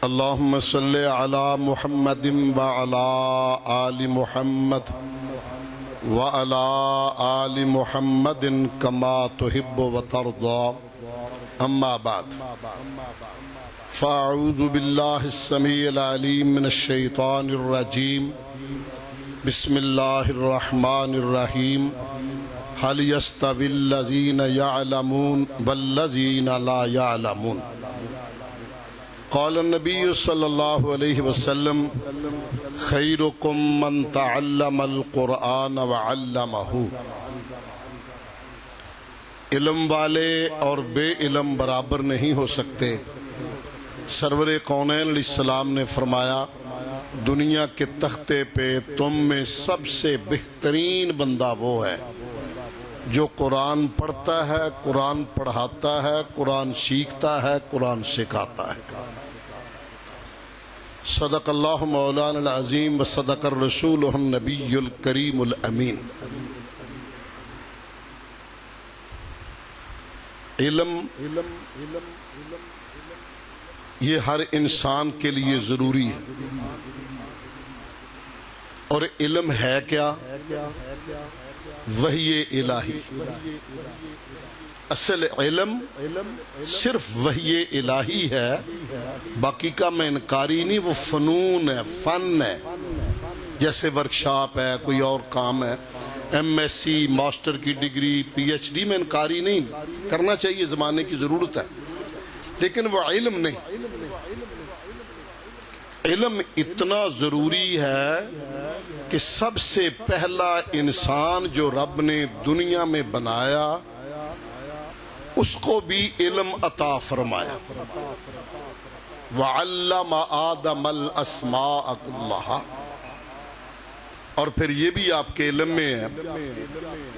اللهم صل على محمد وعلى آل محمد وعلى آل محمد كما تحب وترضى أما بعد فأعوذ بالله السميع العليم من الشيطان الرجيم بسم الله الرحمن الرحيم هل يستوي الذين يعلمون والذين لا يعلمون قال النبي صلى الله عليه وسلم خيركم من تعلم القرآن وعلمه علم والے اور بے علم برابر نہیں ہو سکتے۔ سرور کونین علیہ السلام نے فرمایا دنیا کے تختے پہ تم میں سب سے بہترین بندہ وہ ہے جو قرآن پڑھتا ہے، قرآن پڑھاتا ہے، قرآن سیکھتا ہے، قرآن سکھاتا ہے۔ صدق اللہ مولانا العظیم و صدق الرسول النبی الکریم الامین۔ علم یہ ہر انسان کے لیے ضروری ہے، اور علم ہے کیا؟ وحی الہی۔ اصل علم صرف وحی الہی ہے، باقی کا میں انکاری نہیں، وہ فنون ہے، فن ہے۔ جیسے ورکشاپ ہے، کوئی اور کام ہے، ایم ایس سی، ماسٹر کی ڈگری، پی ایچ ڈی میں انکاری نہیں، کرنا چاہیے، زمانے کی ضرورت ہے، لیکن وہ علم نہیں۔ علم اتنا ضروری ہے کہ سب سے پہلا انسان جو رب نے دنیا میں بنایا اس کو بھی علم عطا فرمایا۔ وَعَلَّمَ آدَمَ الْأَسْمَاءَ كُلَّهَا۔ اور پھر یہ بھی آپ کے علم میں ہے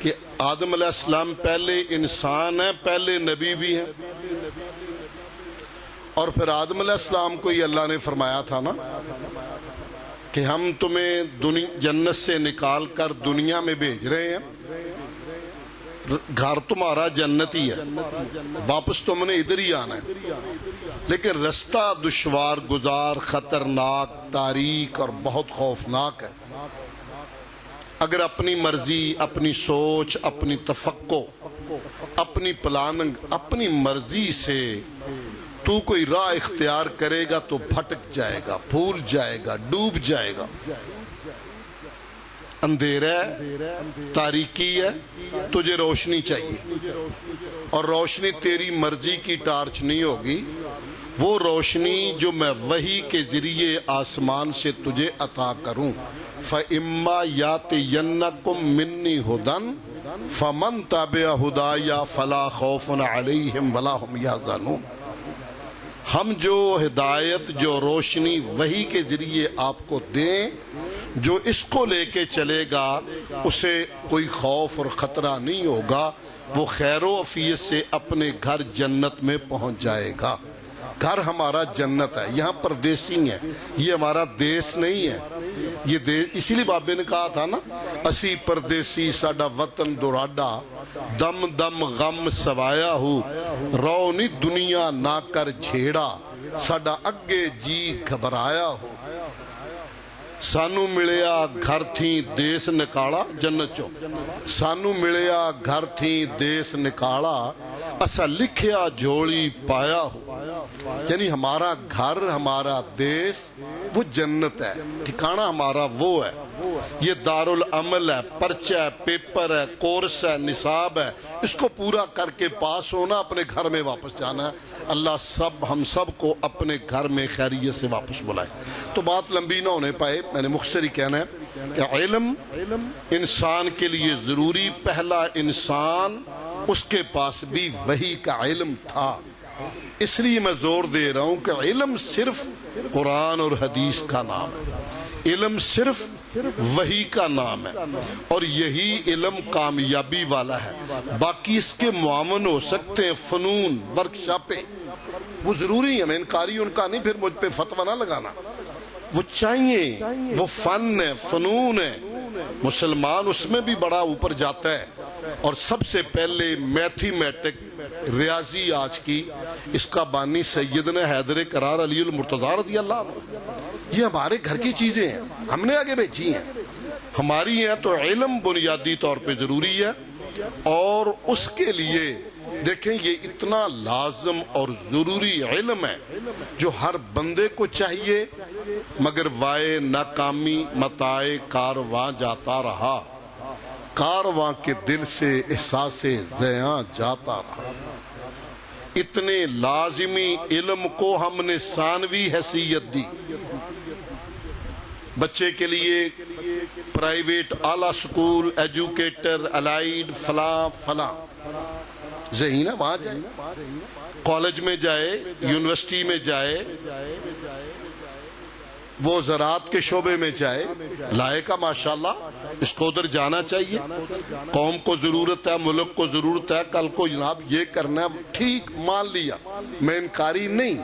کہ آدم علیہ السلام پہلے انسان ہیں، پہلے نبی بھی ہیں، اور پھر آدم علیہ السلام کو یہ اللہ نے فرمایا تھا نا کہ ہم تمہیں جنت سے نکال کر دنیا میں بھیج رہے ہیں، گھر تمہارا جنت ہی ہے، واپس تم نے ادھر ہی آنا ہے، لیکن رستہ دشوار گزار، خطرناک، تاریک اور بہت خوفناک ہے۔ اگر اپنی مرضی، اپنی سوچ، اپنی تفکر، اپنی پلاننگ، اپنی مرضی سے تو کوئی راہ اختیار کرے گا تو بھٹک جائے گا، بھول جائے گا، ڈوب جائے گا۔ اندھیرا ہے، تاریکی ہے، تجھے روشنی چاہیے، اور روشنی تیری مرضی کی ٹارچ نہیں ہوگی، وہ روشنی جو میں وحی کے ذریعے آسمان سے تجھے عطا کروں۔ فَإِمَّا يَأْتِيَنَّكُم مِّنِّي هُدًى فَمَن تَبِعَ هُدَايَ فَلَا خَوْفٌ عَلَيْهِمْ وَلَا هُمْ يَحْزَنُونَ۔ ہم جو ہدایت، جو روشنی وحی کے ذریعے آپ کو دیں، جو اس کو لے کے چلے گا اسے کوئی خوف اور خطرہ نہیں ہوگا، وہ خیر و عافیت سے اپنے گھر جنت میں پہنچ جائے گا۔ گھر ہمارا جنت ہے، یہاں پردیسی ہیں، یہ ہمارا دیس نہیں ہے، یہ اسی لیے بابے نے کہا تھا نا اسی پردیسی ساڈا وطن دوراڈا، دم دم غم سوایا ہو، رونی دنیا نہ کر جھیڑا، ساڈا اگے جی گھبرایا ہو۔ سانو ملیا گھر تھی دیس نکالا، جنت چو سانو ملیا گھر تھی دیس نکالا، اسا لکھیا جھولی پایا ہو۔ یعنی ہمارا گھر، ہمارا دیس وہ جنت ہے، ٹھکانہ ہمارا وہ ہے، یہ دارالعمل ہے، پرچہ ہے، پیپر ہے، کورس ہے، نصاب ہے، اس کو پورا کر کے پاس ہونا، اپنے گھر میں واپس جانا ہے۔ اللہ ہم سب کو اپنے گھر میں خیریت سے واپس بلائے۔ تو بات لمبی نہ ہونے پائے، میں نے مختصر ہی کہنا ہے کہ علم انسان کے لیے ضروری، پہلا انسان اس کے پاس بھی وحی کا علم تھا۔ اس لیے میں زور دے رہا ہوں کہ علم صرف قرآن اور حدیث کا نام ہے، علم صرف وحی کا نام ہے، اور یہی علم کامیابی والا ہے۔ باقی اس کے معاون ہو سکتے ہیں، فنون، ورکشاپیں، وہ ضروری ہیں، میں انکاری ان کا نہیں، پھر مجھ پہ فتویٰ نہ لگانا، وہ چاہیے، وہ فن ہے، فنون ہے۔ مسلمان اس میں بھی بڑا اوپر جاتا ہے، اور سب سے پہلے میتھی میٹک، ریاضی آج کی اس کا بانی سیدنا حیدر کرار علی المرتضیٰ رضی اللہ عنہ. یہ ہمارے گھر کی چیزیں ہیں, ہم نے آگے بھیجی ہیں, ہماری ہیں. تو علم بنیادی طور پہ ضروری ہے, اور اس کے لیے دیکھیں یہ اتنا لازم اور ضروری علم ہے جو ہر بندے کو چاہیے, مگر وائے ناکامی متائے کارواں جاتا رہا, کارواں کے دل سے احساس زیاں جاتا رہا. اتنے لازمی علم کو ہم نے ثانوی حیثیت دی. بچے کے لیے پرائیویٹ اعلیٰ سکول, ایجوکیٹر, الائیڈ, فلاں فلاں, ذہین ہے وہاں جائے, کالج میں جائے, یونیورسٹی میں جائے, وہ زراعت کے شعبے میں جائے, لائق ہے ماشاءاللہ, اس کو ادھر جانا چاہیے. قوم کو ضرورت ہے, ملک کو ضرورت ہے, کل کو جناب یہ کرنا ہے, ٹھیک مان لیا, میں انکاری نہیں,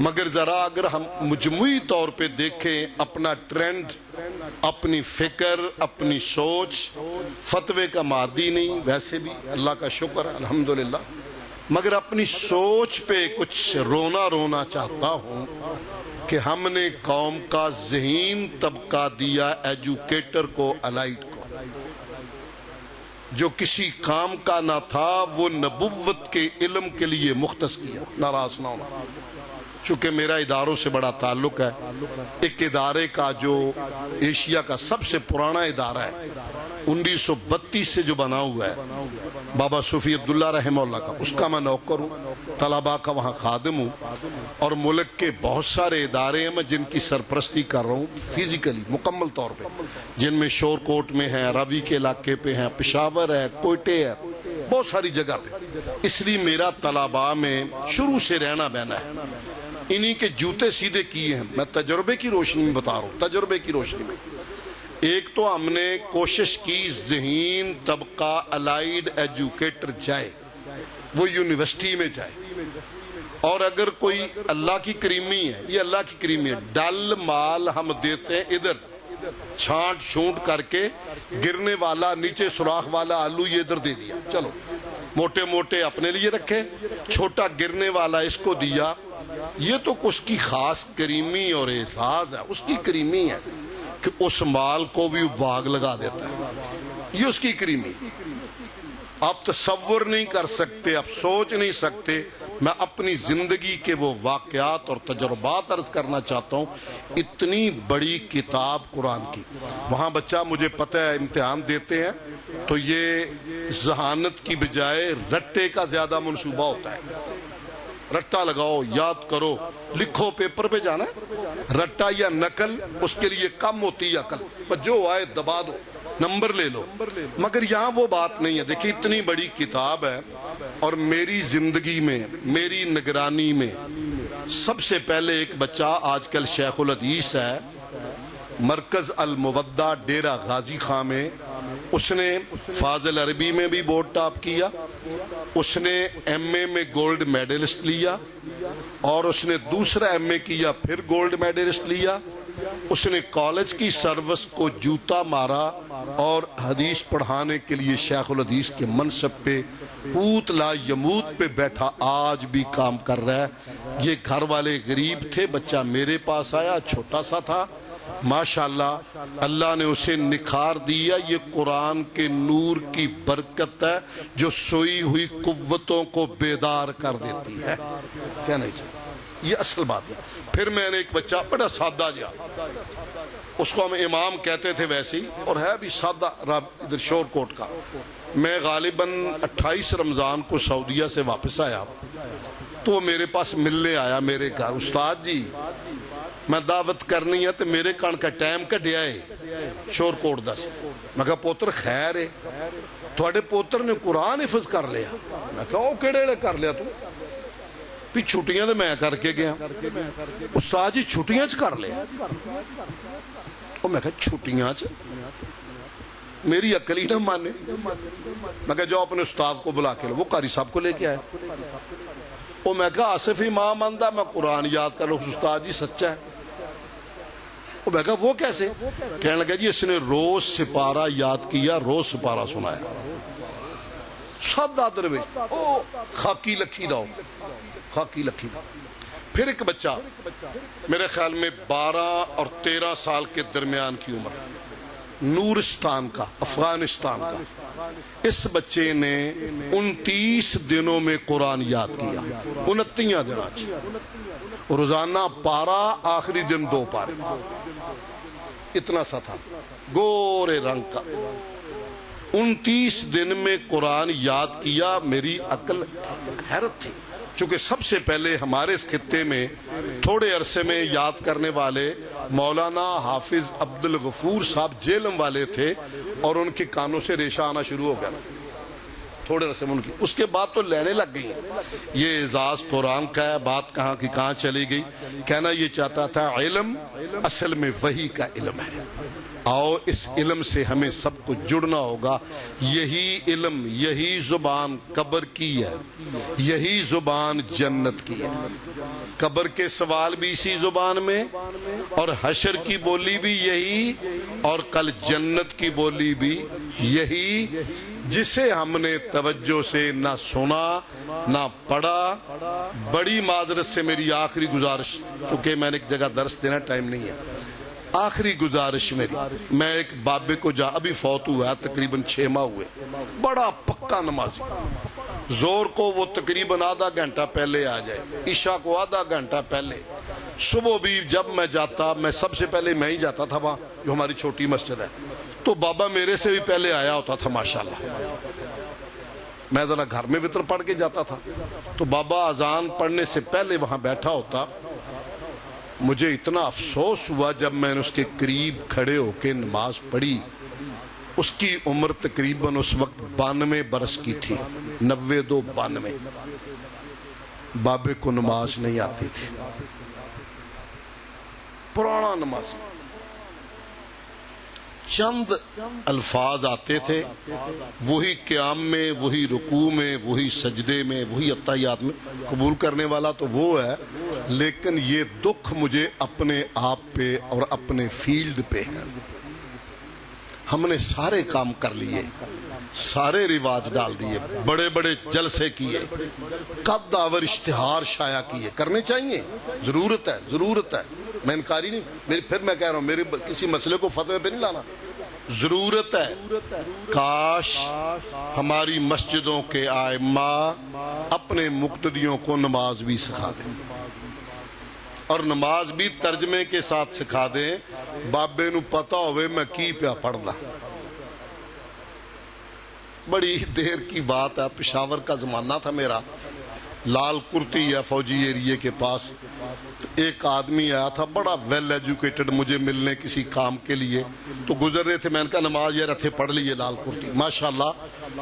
مگر ذرا اگر ہم مجموعی طور پہ دیکھیں اپنا ٹرینڈ, اپنی فکر, اپنی سوچ, فتوے کا مادی نہیں, ویسے بھی اللہ کا شکر ہے الحمدللہ, مگر اپنی سوچ پہ کچھ رونا چاہتا ہوں کہ ہم نے قوم کا ذہین طبقہ دیا ایجوکیٹر کو, الائٹ کو, جو کسی کام کا نہ تھا وہ نبوت کے علم کے لیے مختص کیا. ناراض نہ ہونا, چونکہ میرا اداروں سے بڑا تعلق ہے. ایک ادارے کا جو ایشیا کا سب سے پرانا ادارہ ہے, 1932 سے جو بنا ہوا ہے, بابا صوفی عبداللہ رحمہ اللہ کا, اس کا میں نوکر ہوں, طلباء کا وہاں خادم ہوں, اور ملک کے بہت سارے ادارے ہیں میں جن کی سرپرستی کر رہا ہوں فزیکلی مکمل طور پہ, جن میں شور کوٹ میں ہیں, راوی کے علاقے پہ ہیں, پشاور ہے, کوئٹے ہے, بہت ساری جگہ پہ. اس لیے میرا طلباء میں شروع سے رہنا بہنا ہے, انہی کے جوتے سیدھے کیے ہیں. میں تجربے کی روشنی میں بتا رہا ہوں, تجربے کی روشنی میں. ایک تو ہم نے کوشش کی ذہین طبقہ الائیڈ ایجوکیٹر جائے, وہ یونیورسٹی میں جائے, اور اگر کوئی اللہ کی کریمی ہے, یہ اللہ کی کریمی ہے, ڈل مال ہم دیتے ہیں ادھر, چھانٹ چھونٹ کر کے, گرنے والا نیچے سوراخ والا آلو یہ ادھر دے دیا, چلو موٹے موٹے اپنے لیے رکھے, چھوٹا گرنے والا اس کو دیا. یہ تو اس کی خاص کریمی اور احساس ہے, اس کی کریمی ہے کہ اس مال کو بھی باغ لگا دیتا ہے, یہ اس کی کریمی. آپ تصور نہیں کر سکتے, آپ سوچ نہیں سکتے. میں اپنی زندگی کے وہ واقعات اور تجربات عرض کرنا چاہتا ہوں. اتنی بڑی کتاب قرآن کی, وہاں بچہ مجھے پتہ ہے امتحان دیتے ہیں تو یہ ذہانت کی بجائے رٹے کا زیادہ منصوبہ ہوتا ہے. رٹا لگاؤ, یاد کرو, لکھو, پیپر پہ جانا ہے. رٹا یا نقل اس کے لیے کم ہوتی ہے عقل, پر جو آئے دبا دو, نمبر لے لو. مگر یہاں وہ بات نہیں ہے. دیکھیں اتنی بڑی کتاب ہے, اور میری زندگی میں, میری نگرانی میں سب سے پہلے ایک بچہ آج کل شیخ الحدیث ہے, مرکز المودہ ڈیرہ غازی خان میں, اس نے فاضل عربی میں بھی بورڈ ٹاپ کیا, اس نے ایم اے میں گولڈ میڈلسٹ لیا, اور اس نے دوسرا ایم اے کیا پھر گولڈ میڈلسٹ لیا. اس نے کالج کی سروس کو جوتا مارا, اور حدیث پڑھانے کے لیے شیخ الحدیث کے منصب پہ پوت لا یموت پہ بیٹھا آج بھی کام کر رہا ہے. یہ گھر والے غریب تھے, بچہ میرے پاس آیا, چھوٹا سا تھا, ماشاءاللہ اللہ نے اسے نکھار دیا. یہ قرآن کے نور کی برکت ہے جو سوئی ہوئی قوتوں کو بیدار کر دیتی ہے. کیا نہیں چاہیے, یہ اصل بات ہے. پھر میں نے ایک بچہ بڑا سادہ جا, اس کو ہم امام کہتے تھے ویسے ہی, اور ہے بھی سادہ, ادھر شور کوٹ کا. میں غالباً 28 رمضان کو سعودیہ سے واپس آیا, تو وہ میرے پاس ملنے آیا میرے گھر. استاد جی میں دعوت کرنی ہے تو میرے کان کا ٹائم کڈیا ہے شور کوٹ دا سے. میں کہا پوتر خیر ہے, تھوڑے پوتر نے قرآن حفظ کر لیا. میں کہا وہ کیڑے نے کر لیا تو بھی چھٹیاں تو میں کر کے گیا. استاد جی چھٹیاں چ کر لیا. میں کہا چھٹیاں چ, میری عقل ہی نہ مانے. میں کہا جاؤ اپنے استاد کو بلا کے لو, وہ قاری صاحب کو لے کے آئے. وہ میں کہا آصف امام آندہ میں قرآن یاد کر لو. استاد جی سچا ہے. وہ میں کہا وہ کیسے؟ کہنے لگا جی اس نے روز سپارہ یاد کیا, روز سپارہ سنایا. سادہ درویش, او خاکی لکھی داؤ, خاکی لکھی تھا. پھر ایک بچہ میرے خیال میں 12 اور 13 سال کے درمیان کی عمر, نورستان کا, افغانستان کا. اس بچے نے 29 دنوں میں قرآن یاد کیا, 29 دن. روزانہ پارا, آخری دن 2 پارے, اتنا سا تھا, گورے رنگ کا. 29 دن میں قرآن یاد کیا. میری عقل حیرت تھی, چونکہ سب سے پہلے ہمارے اس خطے میں تھوڑے عرصے میں یاد کرنے والے مولانا حافظ عبدالغفور صاحب جیلم والے تھے, اور ان کے کانوں سے ریشہ آنا شروع ہو گیا تھوڑے عرصے میں ان کی. اس کے بعد تو لینے لگ گئی ہیں. یہ اعزاز قرآن کا ہے, بات کہاں کی کہاں چلی گئی. کہنا یہ چاہتا تھا علم اصل میں وحی کا علم ہے, آؤ اس علم سے ہمیں سب کو جڑنا ہوگا. یہی علم, یہی زبان قبر کی ہے, یہی زبان جنت کی ہے. قبر کے سوال بھی اسی زبان میں, اور حشر کی بولی بھی یہی, اور کل جنت کی بولی بھی یہی, جسے ہم نے توجہ سے نہ سنا نہ پڑھا. بڑی معذرت سے میری آخری گزارش, کیونکہ میں نے ایک جگہ درس دینا, ٹائم نہیں ہے, آخری گزارش میری, میں ایک بابے کو ابھی فوت ہوا ہے, تقریباً 6 ماہ ہوئے, بڑا پکا نمازی. زور کو وہ تقریباً آدھا گھنٹہ پہلے آ جائے, عشاء کو آدھا گھنٹہ پہلے. صبح بھی جب میں جاتا, میں سب سے پہلے میں ہی جاتا تھا وہاں, جو ہماری چھوٹی مسجد ہے, تو بابا میرے سے بھی پہلے آیا ہوتا تھا ماشاءاللہ. میں ذرا گھر میں وطر پڑھ کے جاتا تھا, تو بابا اذان پڑھنے سے پہلے وہاں بیٹھا ہوتا. مجھے اتنا افسوس ہوا جب میں نے اس کے قریب کھڑے ہو کے نماز پڑھی. اس کی عمر تقریباً اس وقت 92 برس کی تھی, 92. بابے کو نماز نہیں آتی تھی, پرانا نماز, چند الفاظ آتے تھے, وہی قیام میں, وہی رکوع میں, وہی سجدے میں, وہی اتحیات میں. قبول کرنے والا تو وہ ہے, لیکن یہ دکھ مجھے اپنے آپ پہ اور اپنے فیلڈ پہ ہے. ہم نے سارے کام کر لیے, سارے رواج ڈال دیے, بڑے بڑے جلسے کیے, قد آور اشتہار شائع کیے, کرنے چاہیے, ضرورت ہے, ضرورت ہے, میں انکاری نہیں. پھر میں کہہ رہا ہوں, میرے کسی مسئلے کو فتوے پہ نہیں لانا, ضرورت ہے. کاش ہماری مسجدوں کے ائمہ اپنے مقتدیوں کو نماز بھی سکھا دیں, اور نماز بھی ترجمے کے ساتھ سکھا دیں. بابے نو پتہ ہوئے میں کی پیا پڑھدا. بڑی دیر کی بات ہے, پشاور کا زمانہ تھا میرا, لال کرتی ہے فوجی ایریے کے پاس. ایک آدمی آیا تھا بڑا ویل ایجوکیٹڈ مجھے ملنے کسی کام کے لیے, تو گزر رہے تھے. میں نے کہا نماز یار اتھے پڑھ لیے لال کرتی. ماشاءاللہ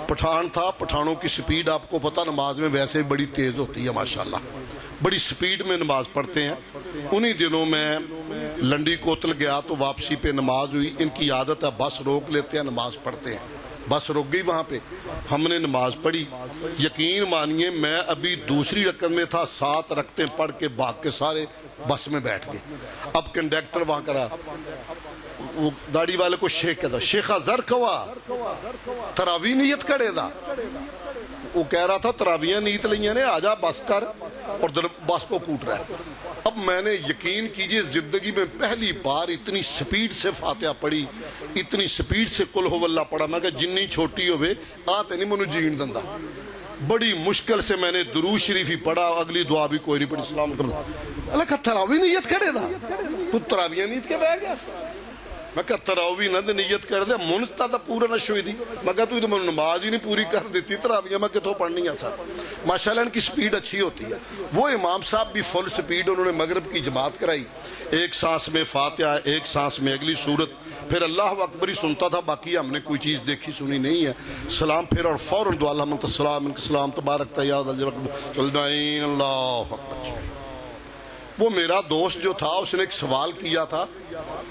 پٹھان تھا, پٹھانوں کی سپیڈ آپ کو پتہ نماز میں ویسے بڑی تیز ہوتی ہے ماشاءاللہ, بڑی سپیڈ میں نماز پڑھتے ہیں. انہی دنوں میں لنڈی کوتل گیا تو واپسی پہ نماز ہوئی. ان کی عادت ہے بس روک لیتے ہیں, نماز پڑھتے ہیں. بس رک گئی وہاں پہ, ہم نے نماز پڑھی. یقین مانیے میں ابھی دوسری رکعت میں تھا, 7 رکعتیں پڑھ کے بھاگ کے سارے بس میں بیٹھ گئے. اب کنڈکٹر وہاں کرا, وہ داڑھی والے کو شیخ کہتا, شیخہ زر کھوا تراوی نیت کرے دا. وہ کہہ رہا تھا تراویاں نیت لئیاں نے, آجا بس کر, اور بس کو کوٹ رہا ہے. اب میں نے یقین کیجئے زندگی میں پہلی بار اتنی سپیڈ سے فاتحہ پڑھی, اتنی سپیڈ سے قل ہو اللہ پڑھا. میں کہا جنی چھوٹی ہوئے آتے نہیں منو جین دندہ. بڑی مشکل سے میں نے درود شریف ہی پڑھا, اگلی دعا بھی کوئی نہیں پڑھی. السلام علیکم. اللہ کہا تراوی نیت کرے دا, تو تراویاں نیت کے بہ گیا. میں کہا تراوی نہ نیت کر دے, منستا تا پورا نہ شوئی دی. میں کہا تو میں نماز ہی نہیں پوری کر دیتی, تراویاں میں کتوں پڑھنی ہے سر. ماشاءاللہ ان کی سپیڈ اچھی ہوتی ہے. وہ امام صاحب بھی فل سپیڈ, انہوں نے مغرب کی جماعت کرائی. ایک سانس میں فاتحہ, ایک سانس میں اگلی سورت, پھر اللہ اکبر ہی سنتا تھا, باقی ہم نے کوئی چیز دیکھی سنی نہیں ہے. سلام پھر اور فوراً دعا اللہم انت السلام منک السلام تبارک یا ذا الجلال اللہ اکبر. وہ میرا دوست جو تھا اس نے ایک سوال کیا تھا,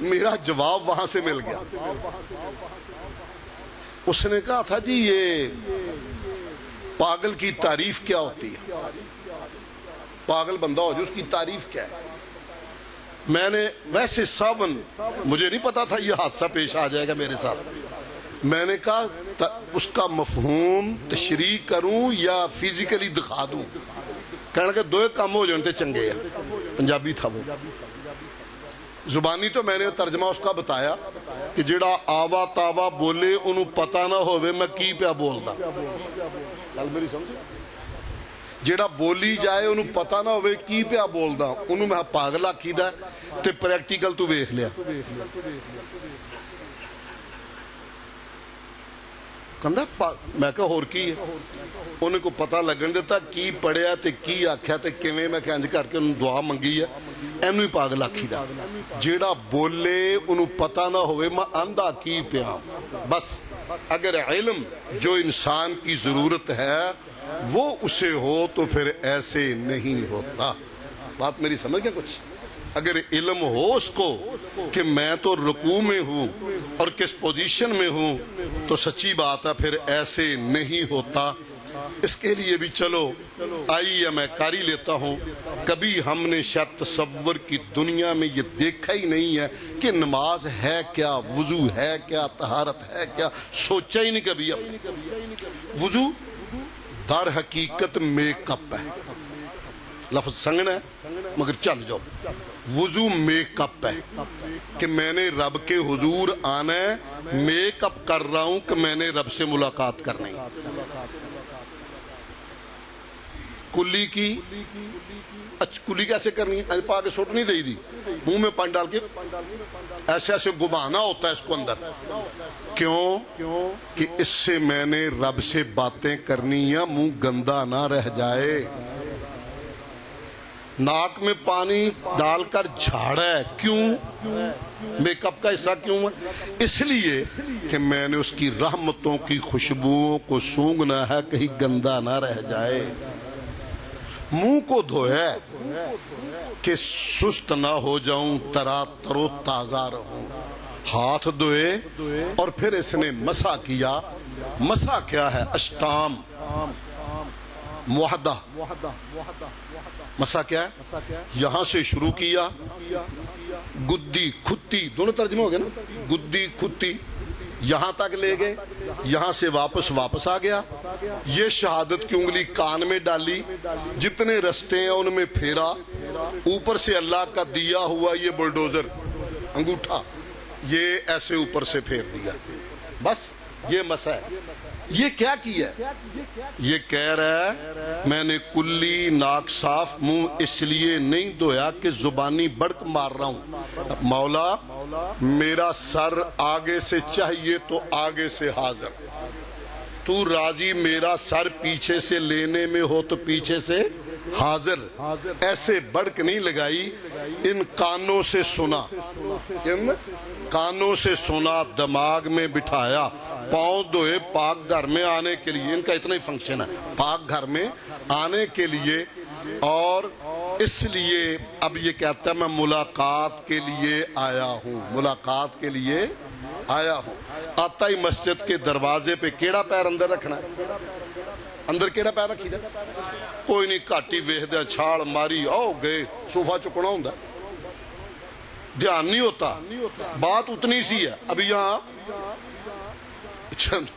میرا جواب وہاں سے مل گیا. اس نے کہا تھا جی یہ پاگل کی تعریف کیا ہوتی ہے, پاگل بندہ ہو جو اس کی تعریف کیا ہے. میں نے ویسے سابن مجھے نہیں پتا تھا یہ حادثہ پیش آ جائے گا میرے ساتھ. میں نے کہا اس کا مفہوم تشریح کروں یا فزیکلی دکھا دوں. کہنے لگے دوئے کام ہو جانے چنگے ہیں. پنجابی تھا وہ. زبانی تو میں نے ترجمہ اس کا بتایا کہ جڑا آوا تاوا بولے انہوں پتہ نہ ہوئے میں کی پیا بولدا. گل میری سمجھے؟ جڑا بولی جائے انہوں پتہ نہ ہوئے کی پیا بولدا انہوں میں پاگل آکھیدا تے پریکٹیکل تو ویکھ لیا. کہندا میں کہا ہور کی ہے؟ انہیں کو پتہ لگن دیتا کی پڑھیا تے کی آکھیا تے کیویں. میں کہنج کر کے انہوں دعا منگی ہے. اینو ہی پاگل آکھی دا. جیڑا بولے انہوں پتہ نہ ہوئے میں آندھا کی پیا. بس اگر علم جو انسان کی ضرورت ہے وہ اسے ہو تو پھر ایسے نہیں ہوتا. بات میری سمجھ گیا کچھ؟ اگر علم ہو اس کو کہ میں تو رکوع میں ہوں اور کس پوزیشن میں ہوں تو سچی بات ہے پھر ایسے نہیں ہوتا. اس کے لیے بھی چلو آئیے میں کاری لیتا ہوں. کبھی ہم نے شاید تصور کی دنیا میں یہ دیکھا ہی نہیں ہے کہ نماز ہے کیا، وضو ہے کیا، طہارت ہے کیا. سوچا ہی نہیں کبھی. وضو در حقیقت میک اپ ہے. لفظ سنگنا ہے مگر چل جاؤ. وضو میک اپ ہے کہ میں نے رب کے حضور آنا ہے. میک اپ کر رہا ہوں کہ میں نے رب سے ملاقات کرنی. کلی کی کلی کیسے کرنی ہے؟ پا کے سوٹ نہیں دے دی منہ میں پانی ڈال کے ایسے ایسے گھمانا ہوتا ہے اس کو اندر. کیوں کہ اس سے میں نے رب سے باتیں کرنی ہیں منہ گندا نہ رہ جائے. ناک میں پانی ڈال کر جھاڑا ہے کیوں؟ میک اپ کا حصہ کیوں ہے؟ اس لیے کہ میں نے اس کی رحمتوں کی خوشبوؤں کو سونگھنا ہے کہیں گندا نہ رہ جائے. منہ کو دھویا کہ سست نہ ہو جاؤں تر و تازہ رہوں. ہاتھ دھوئے اور پھر اس نے مسح کیا. مسح کیا ہے؟ اشتام موحدہ. مسح کیا ہے؟ یہاں سے شروع کیا گدی کھتی دونوں ترجمہ ہو گئے نا. گدی کھتی یہاں تک لے گئے. یہاں سے واپس آ گیا. یہ شہادت کی انگلی کان میں ڈالی. جتنے رستے ہیں ان میں پھیرا. اوپر سے اللہ کا دیا ہوا یہ بلڈوزر انگوٹھا یہ ایسے اوپر سے پھیر دیا. بس یہ مسح ہے. یہ کیا کیا ہے؟ یہ کہہ رہا ہے میں نے کلی ناک صاف منہ اس لیے نہیں دھویا کہ زبانی بڑک مار رہا ہوں. مولا میرا سر آگے سے چاہیے تو آگے سے حاضر. تو راضی میرا سر پیچھے سے لینے میں ہو تو پیچھے سے حاضر. ایسے بڑک نہیں لگائی. ان کانوں سے سنا. ان کانوں سے سنا دماغ میں بٹھایا. پاؤں دھوئے پاک گھر میں آنے کے لیے. ان کا اتنا ہی فنکشن ہے پاک گھر میں آنے کے لیے. اور اس لیے اب یہ کہتا ہے میں ملاقات کے لیے آیا ہوں. ملاقات کے لیے آیا ہوں. آتا ہی مسجد کے دروازے پہ کیڑا پیر اندر رکھنا ہے؟ اندر کیڑا پیر رکھی دا؟ کوئی نہیں. کاٹی ویخ دیا چھاڑ ماری آؤ گئے. صوفہ چکنا ہوں دھیان نہیں ہوتا. بات اتنی سی ہے. ابھی یہاں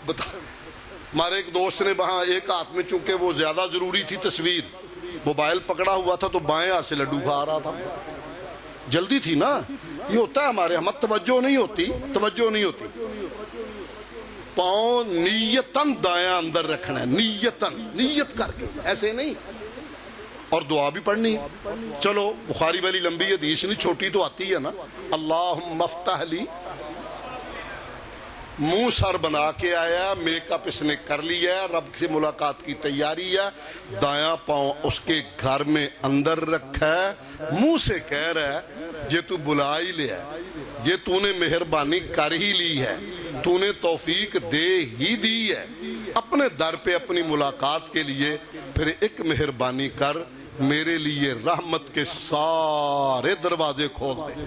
بتا ہمارے ایک دوست نے وہاں ایک ہاتھ میں چونکہ وہ زیادہ ضروری تھی تصویر موبائل پکڑا ہوا تھا تو بائیں ہاتھ سے لڈو کھا رہا تھا. جلدی تھی نا. یہ ہوتا ہے ہمارے ہم توجہ نہیں ہوتی. پاؤں نیتن دایاں اندر رکھنا ہے. نیت کر کے ایسے نہیں. اور دعا بھی پڑھنی. چلو بخاری والی لمبی حدیث نہیں چھوٹی تو آتی ہے نا. اللہم افتح لی. منہ سر بنا کے آیا. میک اپ اس نے کر لیا ہے. رب سے ملاقات کی تیاری ہے. دایاں پاؤں اس کے گھر میں اندر رکھا ہے. منہ سے کہہ رہا ہے یہ تو بلا ہی لیا ہے. یہ تو نے مہربانی کر ہی لی ہے. تو نے توفیق دے ہی دی ہے. اپنے در پہ اپنی ملاقات کے لیے پھر ایک مہربانی کر میرے لیے رحمت کے سارے دروازے کھول دے.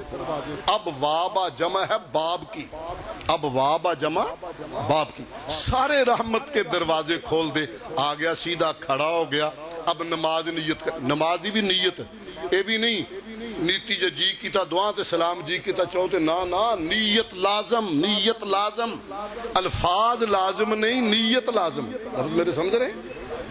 اب وابا جمع ہے باب کی. اب وابا جمع باب کی. سارے رحمت کے دروازے کھول دے. آ گیا سیدھا کھڑا ہو گیا. اب نماز نیت کر. نماز بھی نیت اے بھی نہیں نیتی جی کی تا دعا تے سلام جی کی تا چاہو تے نا نیت لازم. الفاظ لازم نہیں نیت لازم. میرے سمجھ رہے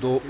2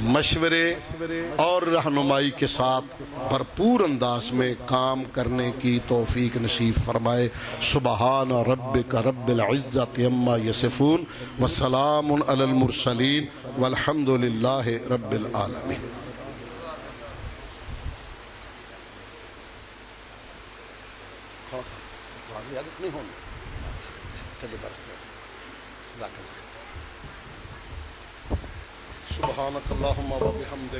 مشورے اور رہنمائی کے ساتھ بھرپور انداز میں کام کرنے کی توفیق نصیب فرمائے. سبحان ربک رب العزت عما یصفون وسلام علی المرسلین والحمد للہ رب العالمین. سبحانک اللہم و بحمدک